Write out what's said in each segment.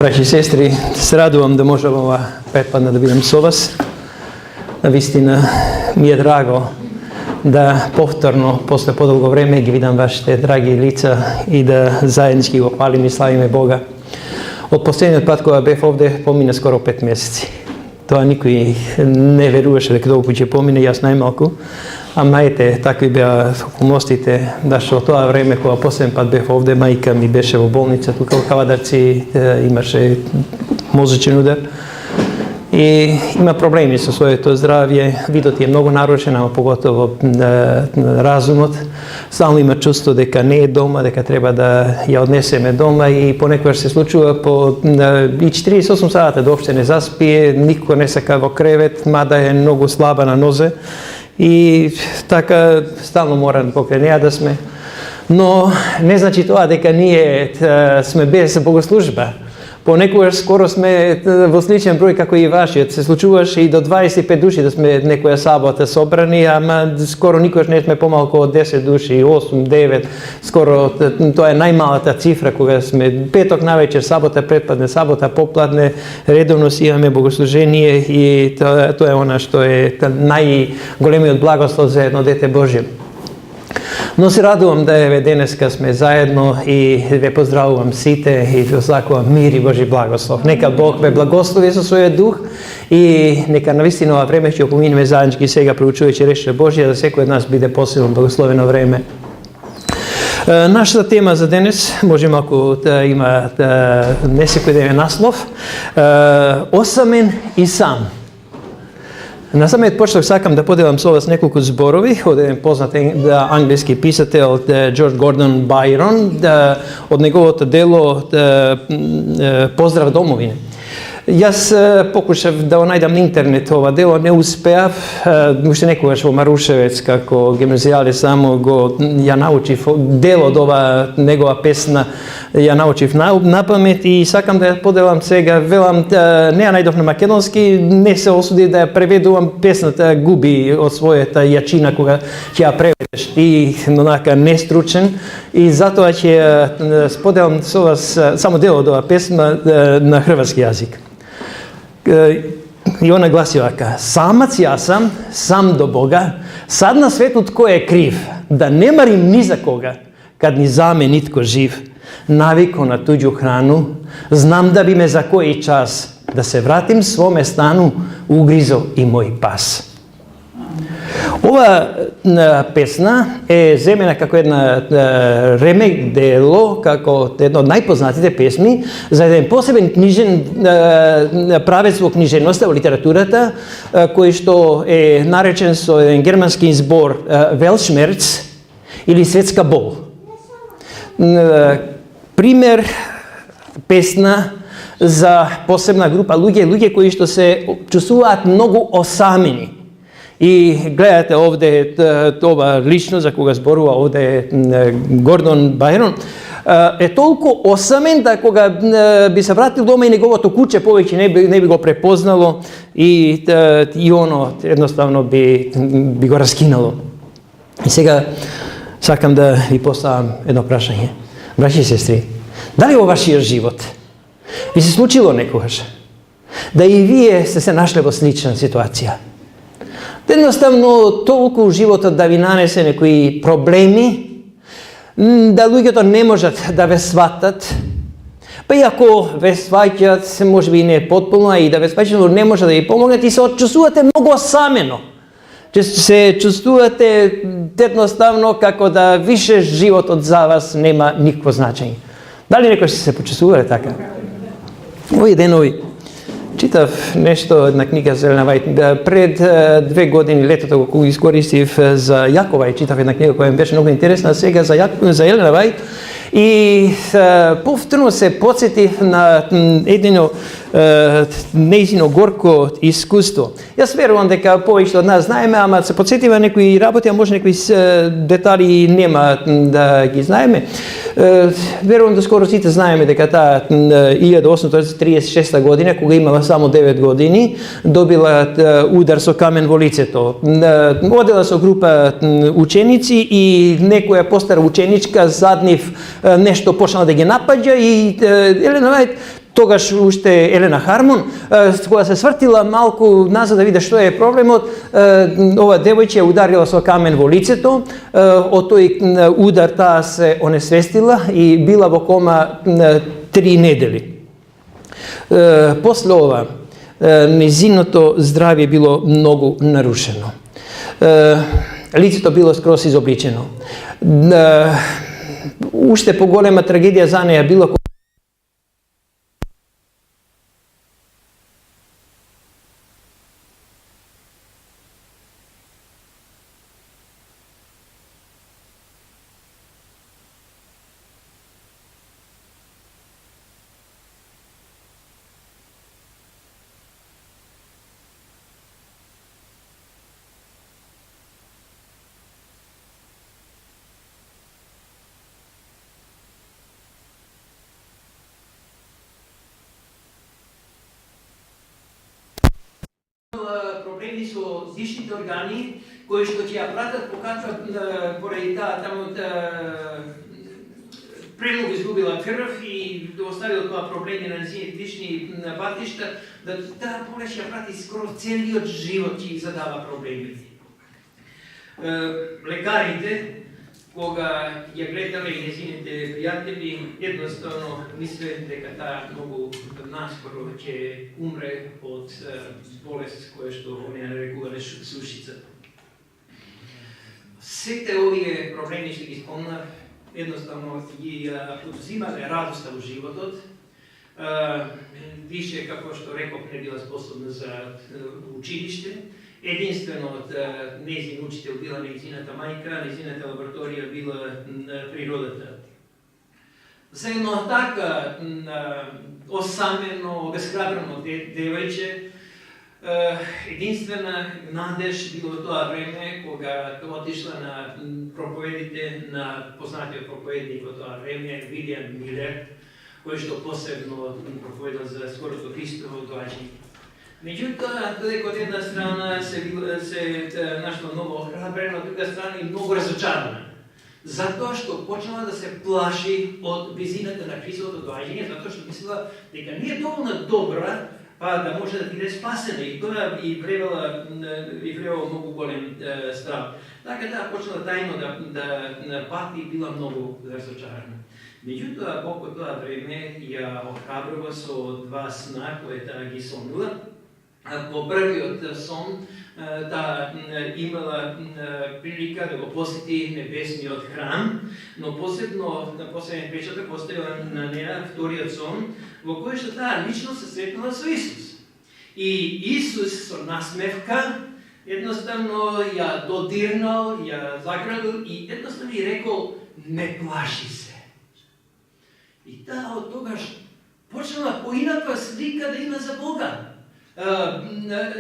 Braći i sestri, se radujem da možem ova pretpadna da budem so vas. Navistina mi je drago da povtorno, posle podolgo vreme, gi vidim vaše dragi lica i da zajednički go hvalim i slavime Boga. Od posljednjeg put koja bih ovdje pomine skoro 5 mjeseci. To nikoj ne veruješ da dolgo će pomine, jaz najmalko. A majte, takvi bia okolnostите, da što to vreme koja posljednji put bih ovdje, majka mi beše u bolnici, tu kao Kavadarci, imaše mozečni udar. I ima problemi sa svoje to zdravlje, vidot je mnogo narušeno, pogotovo razumot. Stalno ima čustvo deka ne je doma, deka treba da ja odneseme doma i ponekad se slučuje po i 48 sata da uopšte ne zaspije, niko ne saka v krevet, mada je mnogo slaba na noze. I taka stalno moram pokrenja da sme. No, ne znači to deka nije sme bez bogoslužba. Ponekad skoro sme v sličen broj kako i vaši, se slučuvaš i do 25 duši da sme nekoja sabota sobrani, a skoro nikoš ne sme pomalko od 10 duši, 8, 9, skoro to je najmala ta cifra koga sme petok na večer, sabota pretpadne, sabota popladne, redovno si imame bogosluženije i to je ona što je najgolemi od blagoslov za jedno dete Božje. No se radujem da je deneska sme zajedno i ve pozdravujem site i oslakujem mir i Božji blagoslov. Neka Bog ve blagoslovi za svoj duh i neka na istinu ova vreme će opominjeme zajednički svega proučujući reči Božje da sveko od nas bude posebno blagosloveno vreme. Naša tema za danes, možemo ako ima nesekvedeme naslov, osamen i sam. Na samom početku sakam da podelim s vas nekoliko zborovi. Ovdje je poznat anglijski pisatelj George Gordon Byron, od njegovото delo Pozdrav domovine. Jaz pokušav da najdem na internet ova delo, ne uspejav. Možete nekogaš vo Maruševec, kako gimnazijale samo go ja naučiv delo od ova njegova pesna, ja naučiv na pamet i sakam da podelam svega, velam ne ja najdov na makedonski, ne se osudi da preveduvam pesna, ta gubi od svoje ta jačina koga će ja prevedeš i onaka nestručen i zato će podelam s vas samo delo od ova pesma na hrvatski jezik. I ona glasi ovaka: samac ja sam do Boga, sad na svetu tko je kriv, da ne marim ni za koga, kad ni za me nitko živ, naviko na tuđu hranu, znam da bi me za koji čas, da se vratim svome stanu, ugrizo i moj pas. Ova pesna je zemljena kako jedna remek delo, kako jedna od najpoznatije pesmi za jedan poseben knjižen pravectvo književnosti u literaturata, koji što je narečen so jedan germanski zbor Weltschmerz ili Svetska bol. Primer pesna za posebna grupa ljudi koji što se čusuvat mnogo osameni. I gledate ovdje ova ličnost za koga zborува, ovdje je Gordon Byron, je toliko osamen da koga bi se vratilo doma i njegovo kuće poveći ne bi go prepoznalo i ono jednostavno bi go raskinalo. I сега sakam da vi postavim jedno prašanje. Braći i sestri, da li je ovo vaš život? Vi se slučilo nekogaš? Da i vi ste se našli v slična situacija? Jednostavno toliko u života da vi nanese neki problemi, da ljudje ne možete da ve shvatat, pa iako ve shvaćat se može bi ne potpuno i da ve shvaćat ne može da vi pomognete i se čustvujete mnogo osameno. Se čustvujete jednostavno kako da više život od za vas nema nikakvo značenje. Da li neko se počustvuje tako? Ovi denovi čitav nešto na knjiga Zelena Vajt. Pred 2 godine, leto toga kogu iskoristiv za Jakova i čitav jedna knjiga koja mi беше mnogo interesna, svega za Jelena Vajt. I povtorno se podsjetiv na jedino neizino gorko iskustvo. Jaz verujem, da povište od nas znajeme, ama se podsjetiva nekoj raboti, a možda nekoj detalji nema da gi znajeme. Verujem da skoro svi znajeme da ta 1836. godina, koga imala samo 9 godini, dobila udar so kamen vo lice to. Odela so grupa učenici i nekoja postara učenička zadnjiv nešto počela da ga napađa i Jelena Vajt тогаш уште Елена Хармон, кога се свртила малку назад да види што е проблемот, ова девојче ударила со камен во лицето, од тој удар таа се онесвестила и била во кома 3 недели. После ова, незиното здравје било многу нарушено. Лицето било скроз изобличено. Уште поголема трагедија за неја било проблеми со дишните органи, кои што ќе ја пратат, покачват поради таа таму премногу изгубила крв и оставила тоа проблеми на незините дишни патишта, да таа болест ја прати скоро целиот живот ќе задава проблеми. Лекарите, кога ја гледале и незините пријатели, едноставно мисле дека таа многу наскоро ќе умре од болест која што они ја нарекувале сушица. Сите овие проблеми што ги спомнав, едноставно ги одзимале радоста во животот. Више, како што реков, не била способна за училиште. Единствено од нејзин учител била нејзината мајка, нејзината лабораторија била природата. За едно така осамено, обесхрабрено девојче, единствена надеж било тоа време кога отишла на проповедите на познатиот проповедник во тоа време, Вилијам Милер, кој што посебно проповедал за скорото Христово доаѓање. Меѓутоа, додека од една страна се нашла многу охрабрена, од друга страна и многу разочарана. Затоа што почнала да се плаши од близината на Христовото доаѓање, затоа што мислела дека не е доволно добра, па да може да биде спасена, и тоа и вревала многу голем страх. Така таа почнала тајно да пати и била многу разочарана. Меѓутоа, колку тоа време ја охрабрува со 2 сна кои таа ги сонила. Во првиот сон таа имала прилика да го посети небесниот храм, но посебен печаток оставила на неа вториот сон, во кој што таа лично се сретнала со Исус. И Исус со насмевка едноставно ја додирнал, ја заградил и едноставно ја рекол: не плаши се. И таа од тогаш почнала поинаква слика да има за Бога.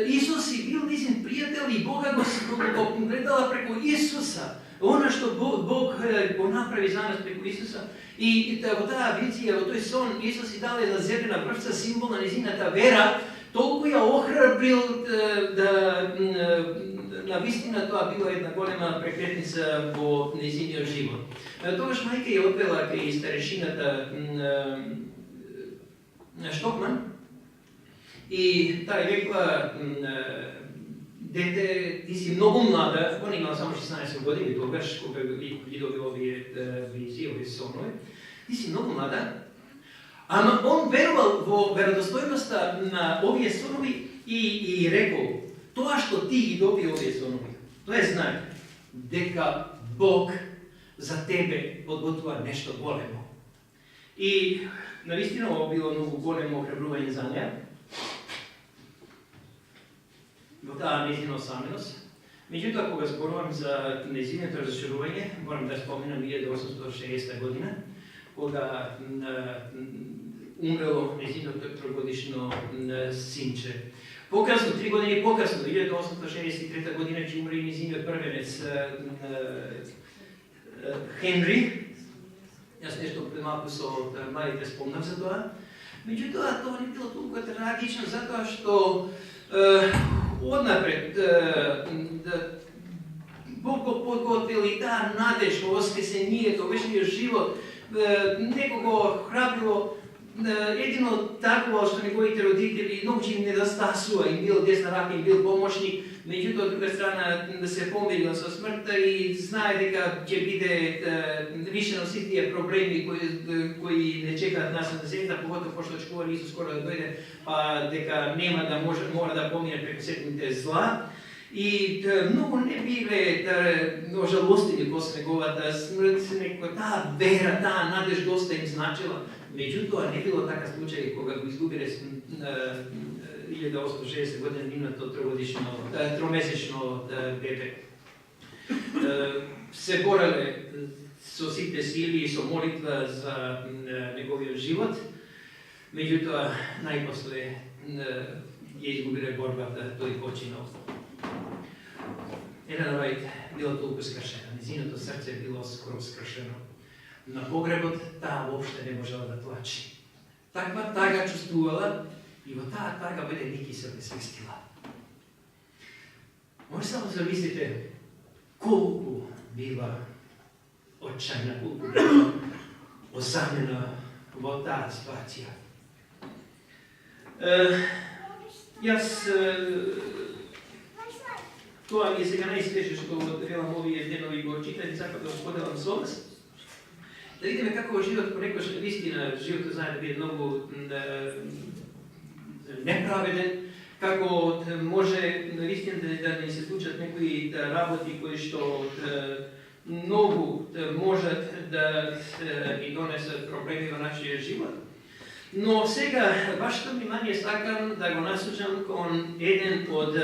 Исус и бил низин пријател и Бога го гледала преку Исуса. Она што Бог го направи за нас преку Исуса. И во таа визија, во тој сон, Исус и даде на зебена врвца символ на незината вера, толку ја охрабрил да на вистина тоа била една голема прекретница во незиниот живот. Тогаш мајка ја одвела кај старешината Штокман и таа рекла: дете, ти си многу млада, он имала само 16 години тогаш, кога ги добил овие визии, овие сонови. Ти си многу млада, ама он верувал во веродостојноста на овие сонови и рекол: тоа што ти ги доби овие сонови, тоа е знак дека Бог за тебе подготвува нешто големо. И навистина ова било многу големо охрабрување за неа во таа незина осаменост. Меѓутоа, кога зборувам за незиното разочарување, морам да споменам 1860 година, кога умрело незиното 3-годишно синче. Покасно, 3 години покасно, 1863 година, ќе умре и незиниот првенец Хенри. Јас нешто пред малку со малите спомнав за тоа. Меѓутоа, тоа не било толку трагично, затоа што однапред Бог го подготвил и таа надеж во воскресението, вечниот живот, некого храбрило едино такова што неговите родители научи не да стасува, им бил десна рака, им бил помошник, меѓутоа од друга страна да се помирил со смртта и знае дека ќе биде решено сите тие проблеми кои не чекаат нас на земјата, поготово пошто очекували Исус скоро да дојде, па дека нема да мора да помине преку сетните зла. И многу не биле ожалостени после неговата смрт, некоја таа вера, таа надеж доста им значила. Меѓутоа не било така случај кога го изгубиле 1860 година нивното тромесечно дете. Се бореле со сите сили и со молитва за неговиот живот, меѓутоа најпосле ја изгубиле борбата, тој починал. Елена Вајт била толку скршена, незиното срце било скоро скршено. На погребот таа воопште не можела да плаче. Таква тага чувствувала и во таа тага веде Ники се свистила. Може само замислите колку била отчајна, колку била осамена во таа ситуација. Јас тоа ми е сега најсвежи што велам овие денови го читам и сакам да го споделам со вас. Да видиме како живот понекогаш вистина, животот знае да биде многу неправеден, како може навистина да ни се случат некои работи кои што многу можат да ни донесат проблеми во нашиот живот. Но сега вашето внимание сакам да го насочам кон еден од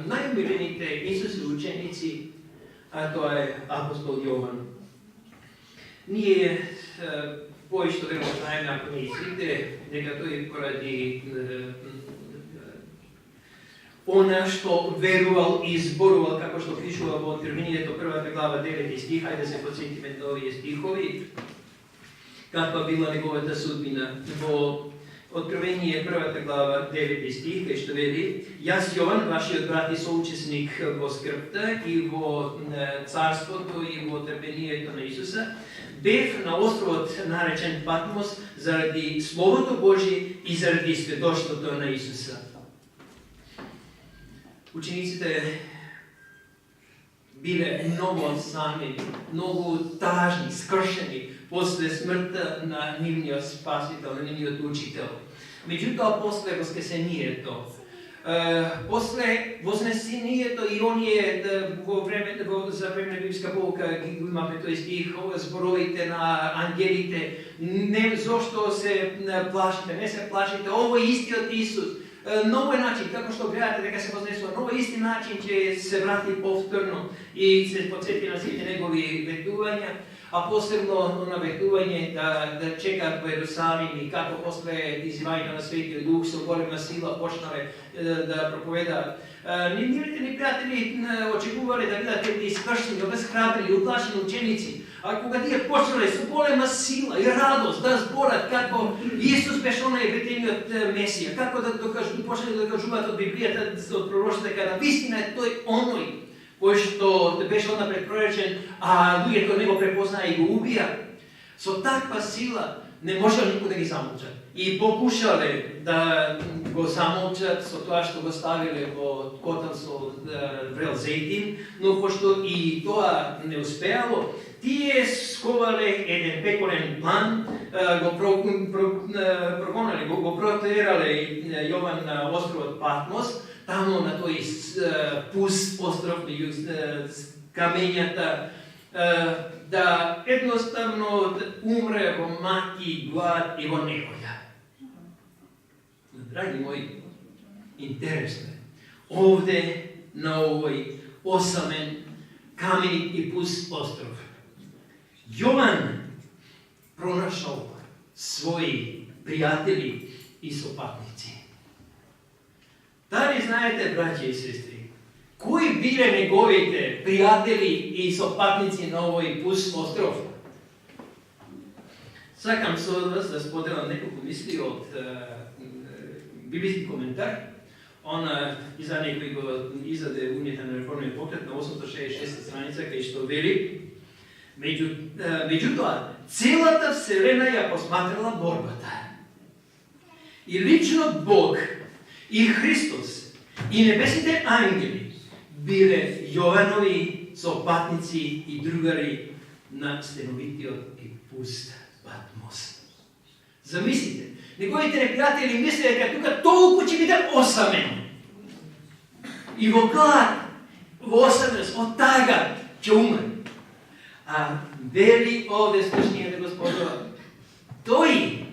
најумилените Исусови ученици, а тоа е апостол Јован. Ние поишто веројатно знаеме, ако не и сите, дека тој поради она што верувал и зборувал, како што пишува во Откровението, првата глава 9 стих, ајде се подсетиме на овие стихови, каква била неговата судбина. Во Откровение првата глава 9 стих, кај што вели: Јас Јован, вашиот брат и соучесник во скрбта и во царството и во трпението на Исуса, бев на островот наречен Патмос заради Словото Божие и заради сведоштвото на Исуса. Учениците биле многу осамени, многу тажни, скршени после смртта на нивниот спасител, на нивниот учител. Меѓутоа, после воскресението, после вознесението и оние за време на библиска полка ги имаме тој стих, зборовите на ангелите, не зошто се плашите, не се плашите, овој истиот Исус, новој начин, како што гледате дека се вознесува, новој исти начин ќе се врати повторно и се подсети на сите негови ветувања, а посебно на ветување да чекаат во Ерусалим и како после изливањето на Светиот Дух со голема сила почнале да проповедаат. Нивните ни пријатели очекувале да видат едни скршени, обезхрабрени, уплашени ученици, а кога тие почнале со голема сила и радост да зборат како Исус беше онај ветениот Месија, како да почнале да докажуваат од Библијата, од пророштата, дека навистина е тој оној кој што беше однапред проречен, а луѓето не го препознаа и го убија. Со таква сила не можел никој да ги замолчат. И покушале да го замолчат со тоа што го ставиле во котан со врел зејтин, но пошто и тоа не успеало, тие сковале еден пеколен план, го прогонали, го протерале Јован на островот Патмос, таму на тој пуст остров меѓу камењата, да едноставно умре во маки, глад и во неволја. Драги мои, интересно е, овде на овој осамен каменит и пуст остров, Јован пронашал своји пријатели и сопатници. Дали знаете, браќа и сестри, кои биле неговите пријатели и сопатници на овој пуст остров? Сакам со вас да споделам неколку мисли од библиски коментар. Он издаде кој го издаде Унијата на реформиот пократ на 866 страница, кај што вели: Меѓутоа, целата вселена ја посматрала борбата. И лично Бог, и Христос, и небесните ангели биле Јованови сопатници и другари на стеновитиот и пуст Патмос. Замислите, неговите непријатели мислеја дека тука толку ќе биде осамен. И во глад, во осаменост, од тага ќе умре. А вели овде слушнијата Господова, тој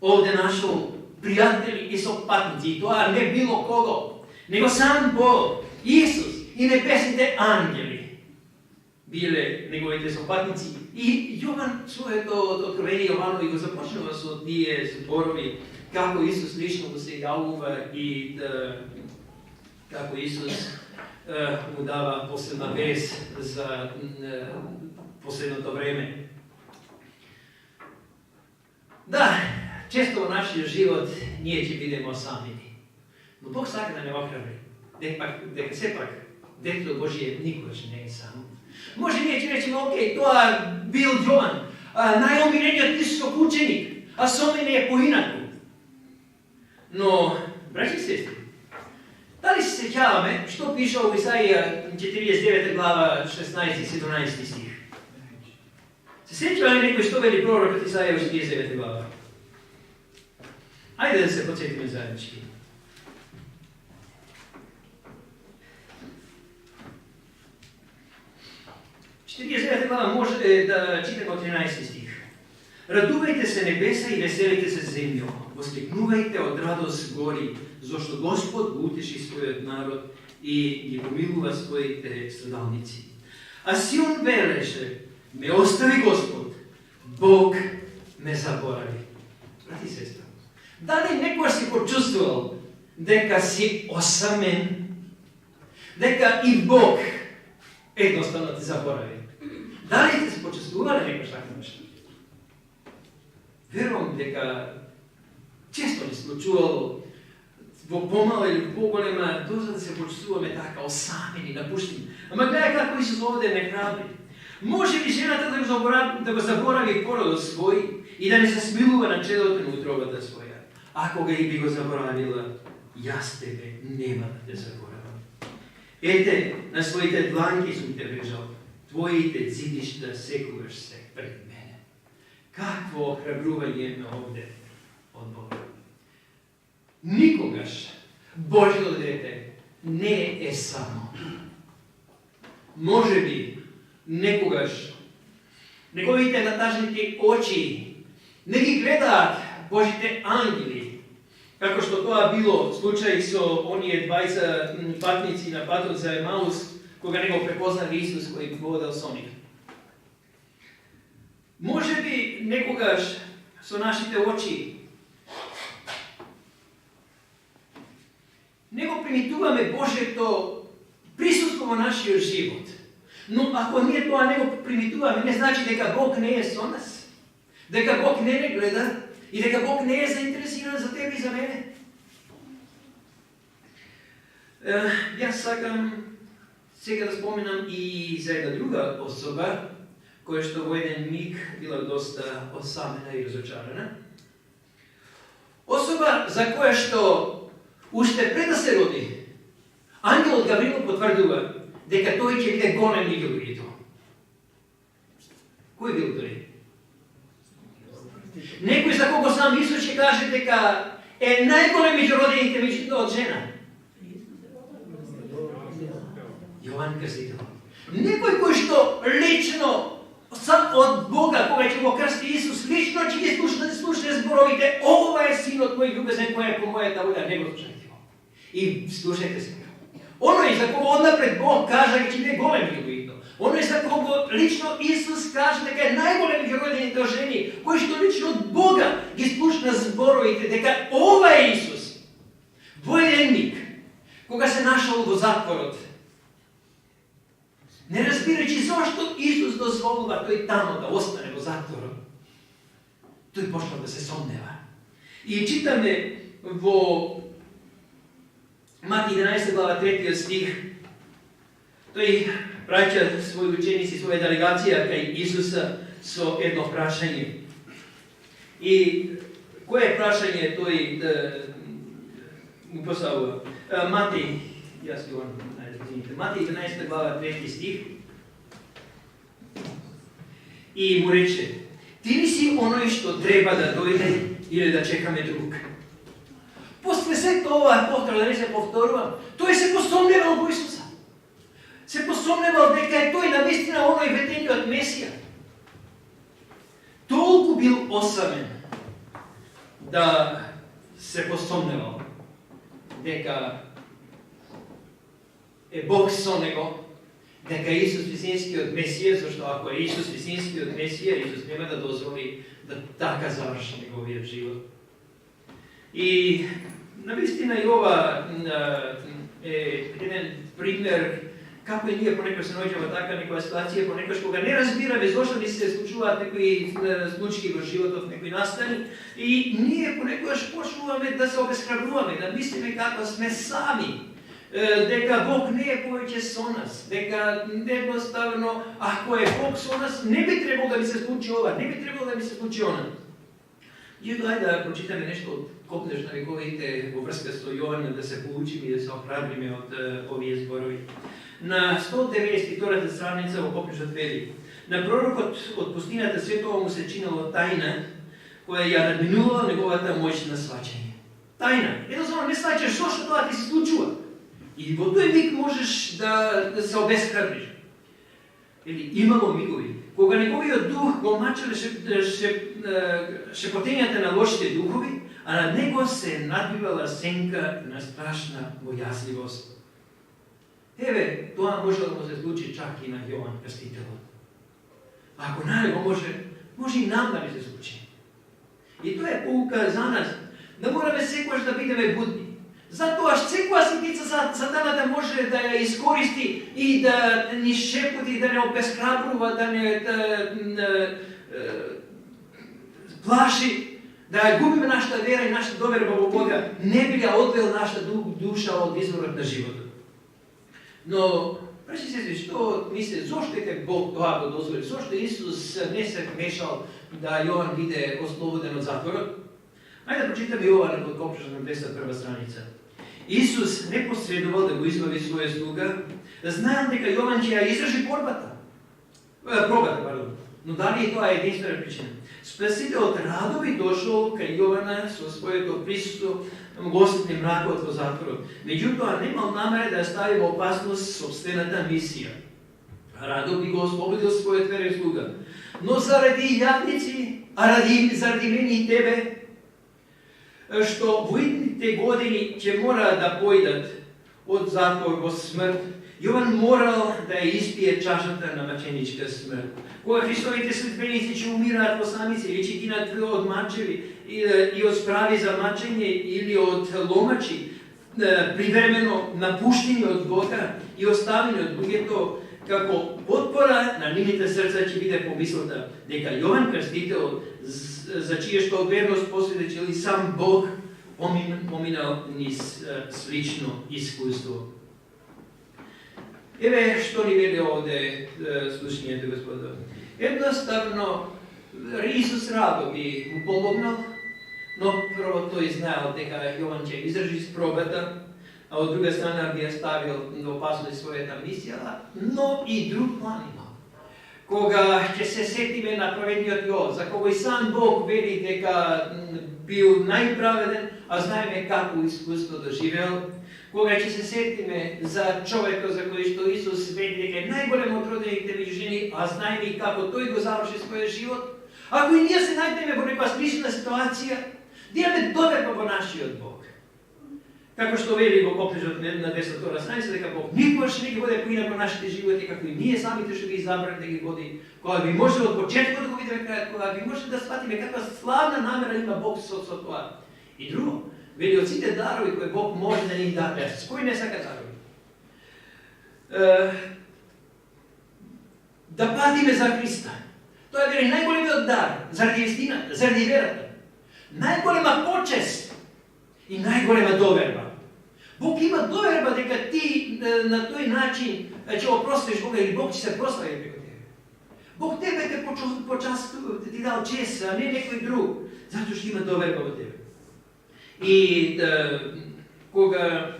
овде нашол пријатели и сопатници, и тоа не било кого, него сам Бог, Исус и небесните ангели биле неговите сопатници. И Јован своето откровение Јованови го започнува со тие зборови, како Исус лично го се јавува и како Исус му дава последна вест за последното време. Да, често во нашиот живот ние ќе бидеме осамени. Но Бог сака да не охрабри. Дека сепак детето Божие никогаш не е само. Може ние ќе речеме, окей, тоа бил Јован, најомилениот Исусов ученик, а со мене е поинаку. Но, браќи и сестри, дали се сеќаваме што пише во Исаија 49 глава 16 и 17 стих? Се сеќава ли некој што вели пророкот Исаија во 49 глава? Ајде да се подсетиме заеднички. В 49 глава може да читаме од 13 стих. Радувајте се небеса и веселите се земјо, воскликнувајте од радост гори, зашто Господ го утеши својот народ и ги помилува своите страдалници. А Сион велеше, ме остави Господ, Бог ме заборави. Брати и сестра, дали некој си почувствувал дека си осамен, дека и Бог едноставно те заборави? Дали сте се почувствували некој такво нешто? Верувам дека често ни случувало во помала или поголема доза да се почувствуваме така осамени, напуштени. Ама гледај како Исус овде не храбри. Може ли жената да го заборави породот свој и да не се смилува на чедото на утробата своја? Ако га и би го заборавила, јас тебе нема да те заборавам. Ете, на своите дланки сум те вежал, твоите зидишта секогаш се пред мене. Какво охрабрување ме овде од Бога. Никогаш Божјото дете не е само. Може би некогаш неговите натажните очи не ги гледаат Божите ангели, како што тоа било случај со оние 20 патници на патот за Емаус, кога не го препознали Исус кој водел со нив. Може би некогаш со нашите очи не го примитуваме Божјето присуство во нашиот живот. Но ако ние тоа не го примитуваме, не значи дека Бог не е со нас, дека Бог не гледа и дека Бог не е заинтересиран за тебе и за мене. Јас сакам сега да споменам и за една друга особа, која што во еден миг била доста осамена и разочарана. Особа за која што уште пред да се роди, ангелот Гавриил потврдува дека тој ќе биде голем меѓу луѓето. Кој бил тој? Некој за кого сам Исус ќе каже дека е најголем меѓу родените меѓу од жена. Јован Крстител. Некој кој што лично од Бога, кога ќе го крсти Исус, лично ќе ги слушне зборовите, ова е синот мој љубезен кој е по мојата воља, не го слушајте го. И слушајте се. Оној за кого однапред Бог кажа дека ќе биде голем меѓу луѓето. Оној за кого лично Исус каже дека е најголем меѓу родените жени, кој што лично од Бога ги слушна зборовите дека ова е Исус. Во еден миг, кога се нашол во затворот, не разбирајќи зошто Исус дозволува тој тамо да остане во затворот, тој почнал да се сомнева. И читаме во Мати 11 глава 3 стих, тој праќа своји ученици, своја делегација кај Исуса со едно прашање. И Koje prašanje той му поставува? Матей, јас ги он, извините, Матей 11 глава 3 стих. И му рече, ти ли си оној што треба да дојде или да чекаме друг? После сето ова повтора, да не се повторувам, тој се посомневал во Исуса. Се посомневал дека е тој навистина оној ветениот Месија. Толку бил осамен да се посомневал дека е Бог со него, дека Исус вистинскиот Месија, зашто ако е Исус вистинскиот Месија, Исус нема да дозволи да така заврши неговиот живот. И навистина и ова е еден пример како и ние понекогаш се наоѓаме во така некоја ситуација, понекогаш кога не разбираме зошто ни се случуваат некои случаи во животот, некои настани, и ние понекогаш почнуваме да се обесхрабруваме, да мислиме како сме сами, дека Бог не е повеќе со нас, дека едноставно, ако е Бог со нас, не би требало да ми се случи ова, не би требало да ми се случи она. И ајде да прочитаме нешто од Копнеж на вековите во врска со Јован, да се поучиме и да се охрабриме од овие зборови. На 192 страница во Копнежот вели: на пророкот од пустината сето ова му се чинело тајна, која ја надминувала неговата моќ на сваќање. Тајна. Едноставно не сваќаш зошто тоа ти се случува. И во тој миг можеш да се обесхрабриш. Или имало мигови кога неговиот дух го мачеле шепотењата на лошите духови, а над него се надбивала сенка на страшна бојазливост. Еве, тоа може да му се случи чак и на Јован Крстителот. Ако на него може и нам да ни се случи. И тоа е поука за нас, да мораме секогаш да бидеме будни. Затоа секоја ситница сатаната може да ја искористи и да ни шепоти, да не обесхрабрува, да не плаши, да губиме нашата вера и нашата доверба во Бога, не би ја одвел нашата душа од изворот на животот. Но, праши се, што мисли, зошто е Бог тоа го дозволи, зошто Исус не се вмешал да Јован биде ослободен од затворот? Ајде да прочитаме Јован од Копнеж на 201 страница. Исус не посредувал да го избави своја слуга, знаел дека Јован ќе ја издржи пробата, но дали е тоа единствена причина? Спасителот радови дошол кај Јована со своето присуство, го осетни мракот во затворот. Меѓутоа немал намера да ја стави во опасност сопствената мисија. Радов би го ослободил својот верен слуга. Но заради јадници, заради мене и тебе, што во идните години ќе мора да појдат од затвор во смрт, Јован морал да ја испие чашата на маченичка смрт. Кога Христовите следбеници ќе умираат во самици или ќе гинат од мачеви и од справи за мачење или од ломачи, привремено напуштени од Бога и оставени од луѓето, како потпора на нивните срца ќе биде помислата дека Јован Крстителот, за чија што верност посведечил и сам Бог, поминал низ слично искуство. Еве што ни вели овде слушањето, Господа. Едноставно, Исус радо би му помогнал, но прво тој знаел дека Јован ќе издржи спробата, а од друга страна би ја ставил да опасува својата мисија, но и друг план имал. Кога ќе се сетиме на праведниот Јов, за кого и сам Бог вели дека бил најправеден, а знаеме како искуство доживел, кога ќе се сетиме за човекот за кој што Исус вели дека е најголем од родените меѓу жени, а знаеме и како тој го заврши својот живот, ако и ние се најдеме во некоја слична ситуација, да имаме доверба во нашиот Бог. Како што вели во Копнежот на 202 страница, дека Бог никогаш не ги води поинако нашите животи, како и ние самите што ги избрани да ги води, кога би може од почетокот да го видиме крајот, кога би може да сватиме каква славна намера има Бог со тоа. И друго, вели од сите дарови кои Бог може да ни даде, с кои не сака дарови? Да патиме за Христа. Тоа е вели најголемиот дар, заради вистината, заради верата. Најголема почест и најголема доверба. Бог има доверба дека ти на тој начин ќе опростиш Бога или Бог ќе се прослави преку тебе. Бог тебе те ти дал чест, а не некој друг, затоа што има доверба во тебе. И кога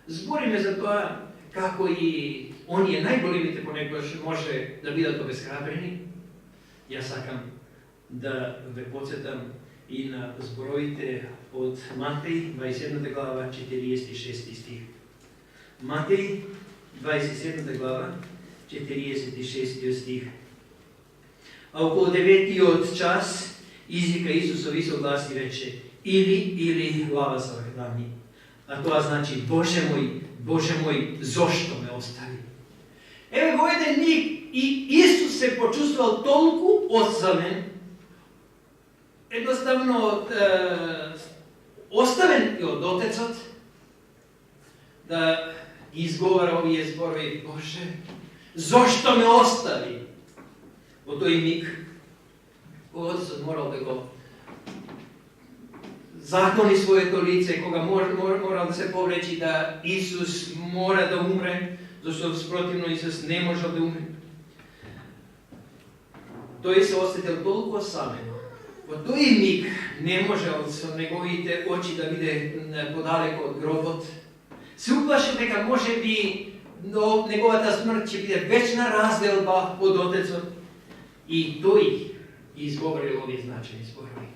збориме за тоа како и оние најголемите понекогаш може да бидат обесхрабрени, јас сакам да ве подсетам и на зборовите од Матеј 27 глава 46 стих. Матеј 27 глава 46 стих. А околу 9 час извика Исусови со глас и рече: или глава се охрани. А тоа значи: Боже мој, зошто ме остави? Еве во еден миг и Исус се почувствувал толку оставен, едноставно оставен и од Отецот, да ги изговара овие зборови: Боже, зошто ме остави? Во тој миг, кога Отецот морал да го заклони своето лице, кога морал да се повречи да Исус мора да умре, зашто спротивно Исус не можел да умре. Тој се осетил толку самен. Во тој миг не можел со неговите очи да биде подалеку од гробот. Се уплашил дека може би неговата смрт ќе биде вечна разделба од Отецот. И тој изговорил овие значени зборови.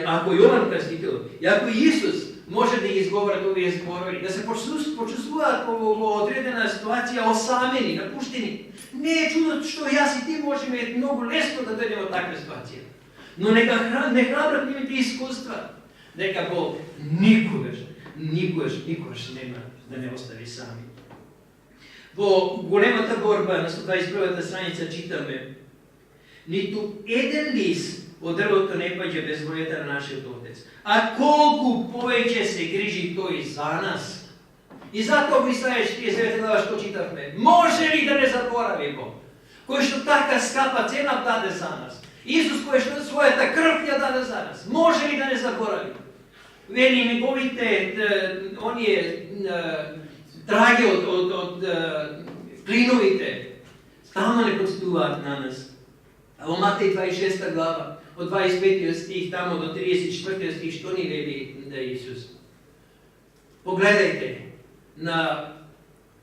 Ако Јован Крстител, и ако Исус може да изговорат овие зборови, да се почувствуваат во одредена ситуација осамени, напуштени, не е чудо што јас и ти можеме многу лесно да дојдеме од таква ситуација. Но нека не храбрат нивните искуства, дека Бог никогаш нема да не остави сами. Во големата борба на 121-та страница читаме: ниту еден лист од дрвото не паѓа без волјата на нашиот Отец. А колку повеќе се грижи тој за нас. И затоа во Исаја 49 глава што читавме: може ли да не заборави Бог, кој што така скапа цена даде за нас? Исус кој што својата крв ја даде за нас, може ли да не заборави? Вели неговите оние траги од клиновите стално не подстуваат на нас. А во Матеј 26 глава, од 25 стих тамо до 34 стих, што ни вели Исус? Погледајте на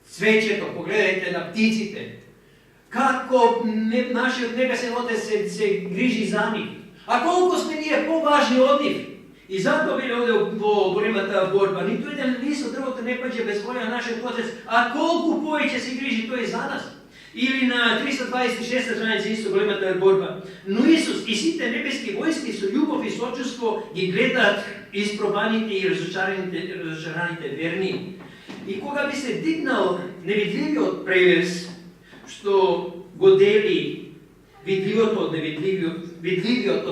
цвеќето, погледајте на птиците, како нашиот небесен Отец се грижи за нив. А колку сме ние поважни од нив? И затоа вели овде во големата борба: ниту еден лист од дрвото не паѓа без волја на нашиот Отец, а колку повеќе се грижи тој за нас. Или на 326 страница исто големата борба: но Исус и сите небески војски со љубов и сочувство ги гледаат испробаните и разочараните верни. И кога би се дигнал невидливиот превес што го дели видливиот од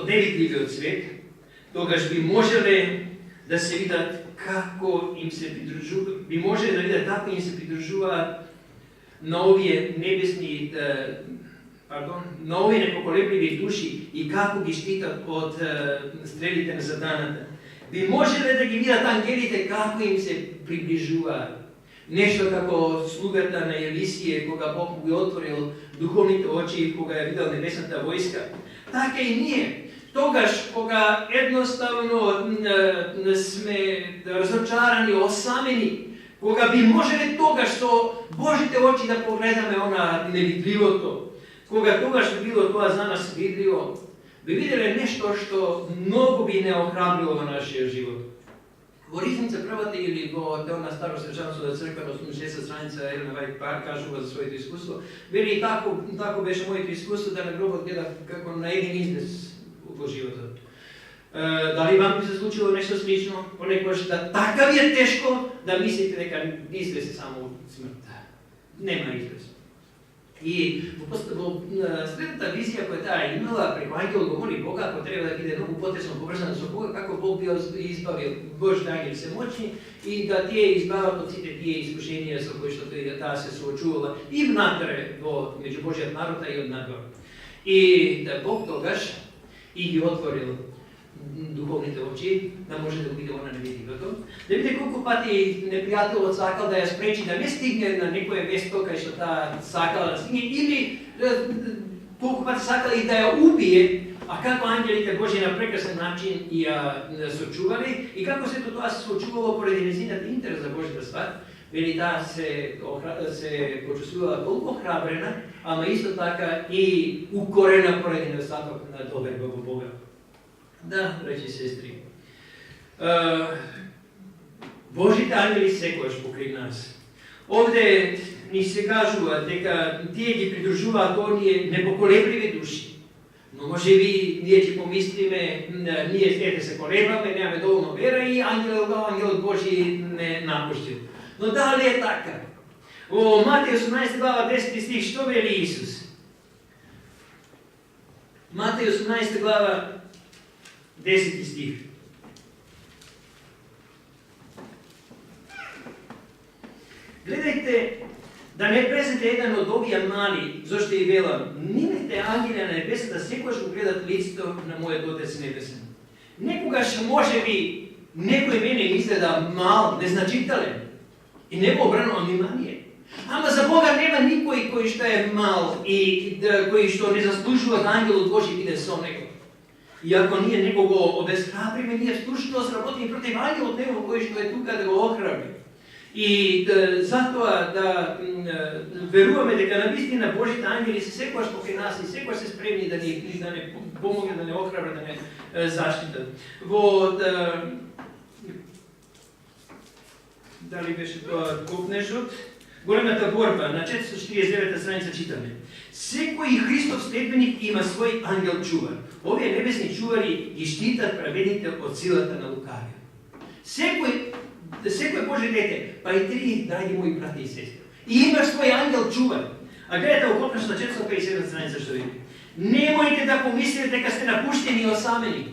невидливиот свет, тогаш би можеле да се видат како им се придружуваат, на овие небесни, на овие непоколебливи души и како ги штитат од стрелите на сатаната. Би можеле да ги видат ангелите како им се приближуваат. Нешто како слугата на Елисије, кога Бог го отворил духовните очи, кога ја видел небесната војска. Така и ние. Тогаш, кога едноставно сме разочарани, осамени, кога би можеле тогаш со Божите очи да погледаме она невидливото, кога тогаш би било тоа за нас видливо, би виделе нешто што многу би не охрабрило во нашиот живот. Во Ризница првата или во на Старосвечанската црква на 86 страница Елена Вајт кажува за своето искуство, вели тако беше моето искуство, да на гробот гледав како на еден изнес во животот. Дали вам би се случило нешто слично? Понекогаш да така ви е тешко да мислите дека излез е само смртта. Нема излез. И во следната визија која таа имала, преку ангел го моли Бога, ако треба да биде многу потесно поврзана со Бога, како Бог би избавил Божите ангели се мочни и да тие избават од сите тие искушенија со кои што таа се соочувала и внатре во меѓу Божиот народ и од надвор. И да Бог тогаш и ги отворил духовните очи, да може да го биде она невидливото. Да види колку пати непријателот сакал да ја спречи да не стигне на некое место кај што таа сакала да стигне, или колко пъти сакали да я убие, а како ангелите Божи на прекрасен начин ја сочували и како сето тоа се случувало поради незината интерес за Божјата сват, вели таа се почувствувала толку охрабрена, ама исто така и укорена поради недостаток на доверба во Бога. Да, речи сестри, Божите ангели секојаш покрај нас. Овде ни се кажува дека тие ги придружуваат оние непоколебливи души. Но може би ние ќе помислиме, ние се колебаме, немаме доволно вера и ангелот Божи не напуштил. Но дали е така? Во Матеј 18 глава 10 стих, што вели Исус? Матеј 18 глава 10 стих. Гледајте, да не презете еден од овие мали, зашто и велам, нивните ангели на небесата секогаш го гледат лицето на мојот Отец небесен. Некогаш може би некој мене изгледа мал, незначителен и не го обрнува внимание. Ама за Бога нема никој кој што е мал и кој што не заслужува да ангелот Божи биде со него. И ако ние некого обесхрабриме, ние струшно сработиме против ангелот него кој што е тука да го охрабри. И затоа да веруваме дека навистина Божите ангели се секогаш покрај нас и секогаш се спремни да ни помогнат, да не охрабрат, да не заштитат. Во дали беше тоа копнежот? Големата борба, на 449 страница читаме. Секој Христов следбеник има свој ангел чувар. Овие небесни чувари ги штитат праведните од силата на лукавиот. Секој Божи дете, па и ти, драги мои брати и сестри, и имаш свој ангел чувар. А гледате во Копнеш на 457 страница што видите. Немојте да помислите дека сте напуштени и осамени.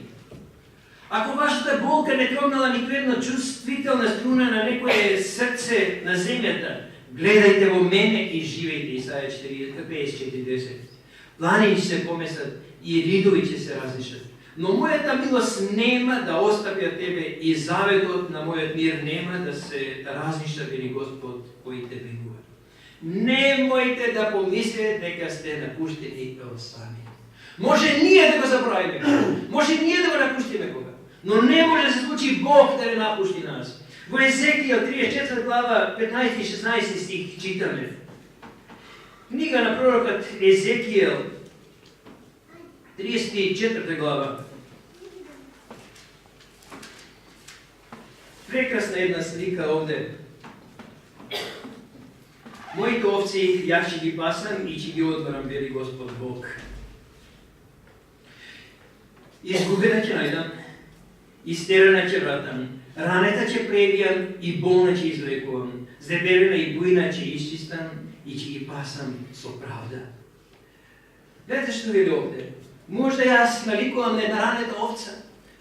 Ако вашата болка не трогнала ниту една чувствителна струна на некое срце на земјата, гледајте во мене и живејте. Исаја 54:10. Планини ќе се помесат и ридови ќе се разнишат. Но мојата милост нема да остави од тебе и заветот на мојот мир нема да се разниша, вели Господ, кој те верува. Немојте да помислите дека сте напуштени и осамени. Може ние да го забравиме, може ние да го напуштиме кога, но не може да се случи Бог да не напушти нас. Во Езекијал 34 глава 15 и 16 стих читаме. Книга на пророкот Езекијал 34 глава. Прекрасна една слика овде. Моите овци јас ќе ги пасам и ќе ги одмарам, вели Господ Бог. Изгубена ќе најдам, истерана ќе вратам, ранета ќе пребијам и болна ќе излекувам, зебелена и бујна ќе исчистам и ќе ги пасам со правда. Гледате што вели овде. Можда јас наликувам на една ранета овца,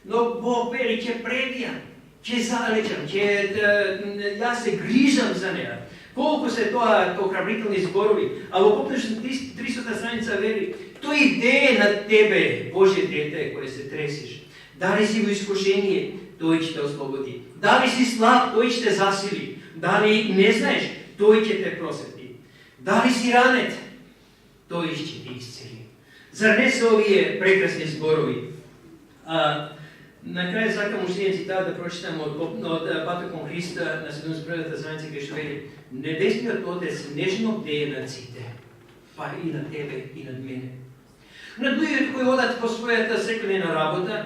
но Бог вели ќе пребијам, ќе залечам, јас се грижам за неа. Колку се тоа охрабрителни зборови, а во Копнешот 300 страница вели, тој идеја на тебе, Божје дете, кој се тресиш. Дали си во искушение, тој ќе те ослободи. Дали си слаб, тој ќе те засили. Дали не знаеш, тој ќе те просвети. Дали си ранет, тој ќе те исцели. Зар не се овие прекрасни зборови? На крај сакам уште еден цитат да прочитам од Патот кон Христа на 71-та страница, кај што вели: Небесниот Отец нежно бдее над сите, па и над тебе и над мене. Над луѓето кои одат по својата секојдневна работа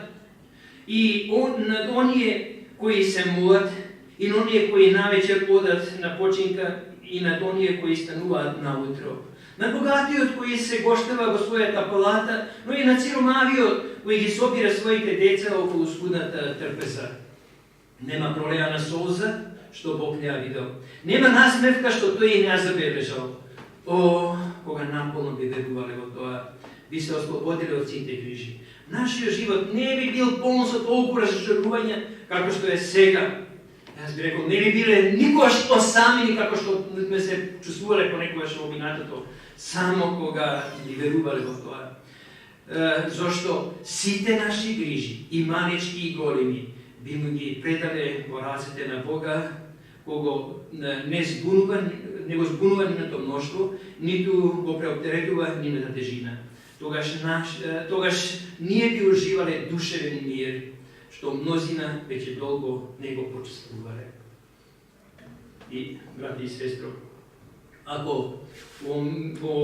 и над оние кои се молат и над оние кои навечер одат на починка и над оние кои стануваат наутро. На богатиот кој се гоштава во својата палата, но и на сиромавиот кој ги собира своите деца околу скудната трпеза. Нема пролеана солза, што Бог не ја видел. Нема насмевка, што тој не ја забележал. О, кога наполно би верувале во тоа, би се ослободиле од сите грижи. Нашиот живот не би бил полн со толку разжалување како што е сега. Јас би рекол, не би биле никогаш осамени како што сме се чувствувале понекогаш во минатото, само кога ги верувале во тоа. Зошто сите наши грижи, и манички и големи, би му ги предале во рацете на Бога, кого не го збунува нито мноштво, ниту го преоптеретува нито тежина. Тогаш ние би уживали душевен мир, što мнозина вече долго не го почувствували. И, брати и сестро, ако во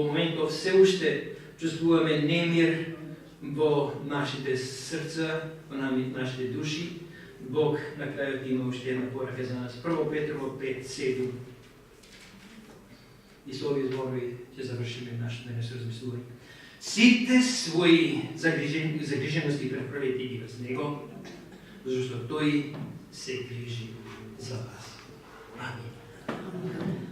моментов все уште чувствуваме немир во нашите срца, во нашите души, Бог на крајот има уште една порака за нас. 1 Петрово 5:7. И со овие зборови ќе завршиме нашето денешно размислување. Сите своји загрижености преправете ги врз Него, зашто Тој се грижи за вас. Амин.